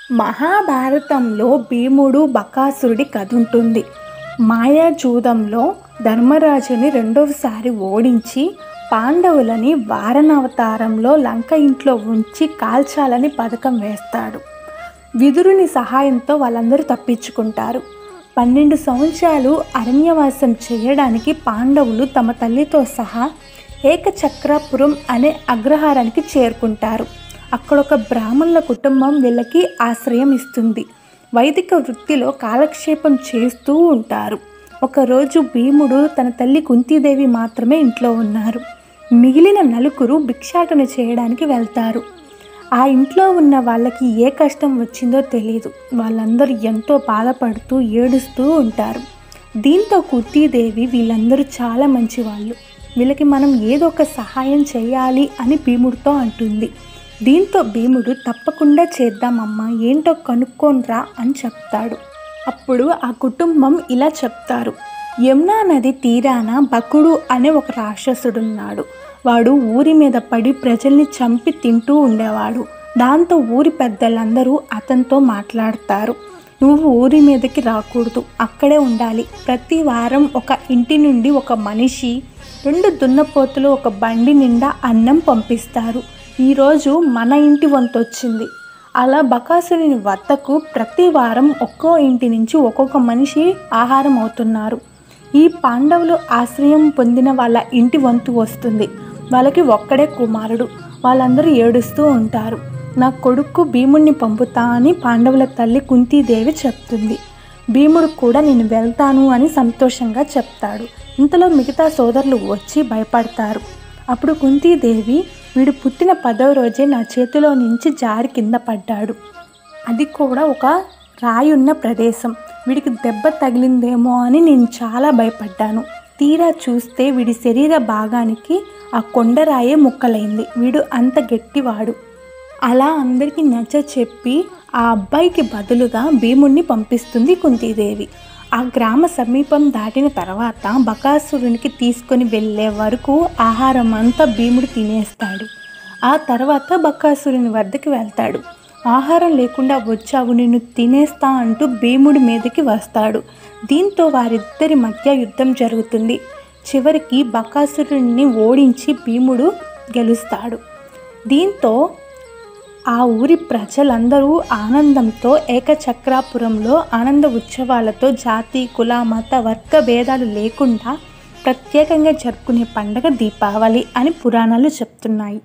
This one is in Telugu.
మహాభారతంలో భీముడు బకాసురుడి కథ ఉంటుంది. మాయాజూదంలో ధర్మరాజుని రెండవసారి ఓడించి పాండవులని వారణావతారంలో లంక ఇంట్లో ఉంచి కాల్చాలని పథకం వేస్తాడు. విదురుని సహాయంతో వాళ్ళందరూ తప్పించుకుంటారు. 12 సంవత్సరాలు అరణ్యవాసం చేయడానికి పాండవులు తమ తల్లితో సహా ఏకచక్రాపురం అనే అగ్రహారానికి చేరుకుంటారు. అక్కడ ఒక బ్రాహ్మణుల కుటుంబం వీళ్ళకి ఆశ్రయం ఇస్తుంది. వైదిక వృత్తిలో కాలక్షేపం చేస్తూ ఉంటారు. ఒకరోజు భీముడు తన తల్లి కుంతీదేవి మాత్రమే ఇంట్లో ఉన్నారు. మిగిలిన నలుగురు భిక్షాటన చేయడానికి వెళ్తారు. ఆ ఇంట్లో ఉన్న వాళ్ళకి ఏ కష్టం వచ్చిందో తెలియదు. వాళ్ళందరూ ఎంతో బాధపడుతూ ఏడుస్తూ ఉంటారు. దీంతో కుంతీదేవి వీళ్ళందరూ చాలా మంచి వాళ్ళు, వీళ్ళకి మనం ఏదో ఒక సహాయం చేయాలి అని భీముడితో అంటుంది. దీంతో భీముడు తప్పకుండా చేద్దామమ్మా, ఏంటో కనుక్కోనరా అని చెప్తాడు. అప్పుడు ఆ కుటుంబం ఇలా చెప్తారు: యమునా నది తీరాన బకుడు అనే ఒక రాక్షసుడున్నాడు. వాడు ఊరి మీద పడి ప్రజల్ని చంపి తింటూ ఉండేవాడు. దాంతో ఊరి పెద్దలందరూ అతనితో మాట్లాడతారు. నువ్వు ఊరి మీదకి రాకూడదు, అక్కడే ఉండాలి. ప్రతి వారం ఒక ఇంటి నుండి ఒక మనిషి 2 దున్నపోతులు ఒక బండి నిండా అన్నం పంపిస్తారు. ఈరోజు మన ఇంటి వంతు వచ్చింది. అలా బకాసురుని వద్దకు ప్రతి వారం ఒక్కో ఇంటి నుంచి ఒక్కొక్క మనిషి ఆహారం అవుతున్నారు. ఈ పాండవులు ఆశ్రయం పొందిన వాళ్ళ ఇంటి వంతు వస్తుంది. వాళ్ళకి ఒక్కడే కుమారుడు. వాళ్ళందరూ ఏడుస్తూ ఉంటారు. నా కొడుకు భీముడిని పంపుతా అని పాండవుల తల్లి కుంతీదేవి చెప్తుంది. భీముడు కూడా నేను వెళ్తాను అని సంతోషంగా చెప్తాడు. ఇంతలో మిగతా సోదరులు వచ్చి భయపడతారు. అప్పుడు కుంతీదేవి, వీడు పుట్టిన 10వ రోజే నా చేతిలో నుంచి జారి కింద పడ్డాడు. అది కూడా ఒక రాయున్న ప్రదేశం. వీడికి దెబ్బ తగిలిందేమో అని నేను చాలా భయపడ్డాను. తీరా చూస్తే వీడి శరీర భాగానికి ఆ కొండరాయే ముక్కలైంది. వీడు అంత గట్టివాడు. అలా అందరికీ నచ్చ చెప్పి ఆ అబ్బాయికి బదులుగా భీముడిని పంపిస్తుంది కుంతీదేవి. ఆ గ్రామ సమీపం దాటిన తర్వాత బకాసురునికి తీసుకొని వెళ్ళే వరకు ఆహారం అంతా భీముడు తినేస్తాడు. ఆ తర్వాత బకాసురుని వద్దకు వెళ్తాడు. ఆహారం లేకుండా వచ్చావు, నిన్ను తినేస్తా అంటూ భీముడి మీదకి వస్తాడు. దీంతో వారిద్దరి మధ్య యుద్ధం జరుగుతుంది. చివరికి బకాసురుని ఓడించి భీముడు గెలుస్తాడు. దీంతో ఆ ఊరి ప్రజలందరూ ఆనందంతో ఏకచక్రాపురంలో ఆనంద ఉత్సవాలతో జాతి, కుల, మత, వర్గ భేదాలు లేకుండా ప్రత్యేకంగా జరుపుకునే పండగ దీపావళి అని పురాణాలు చెప్తున్నాయి.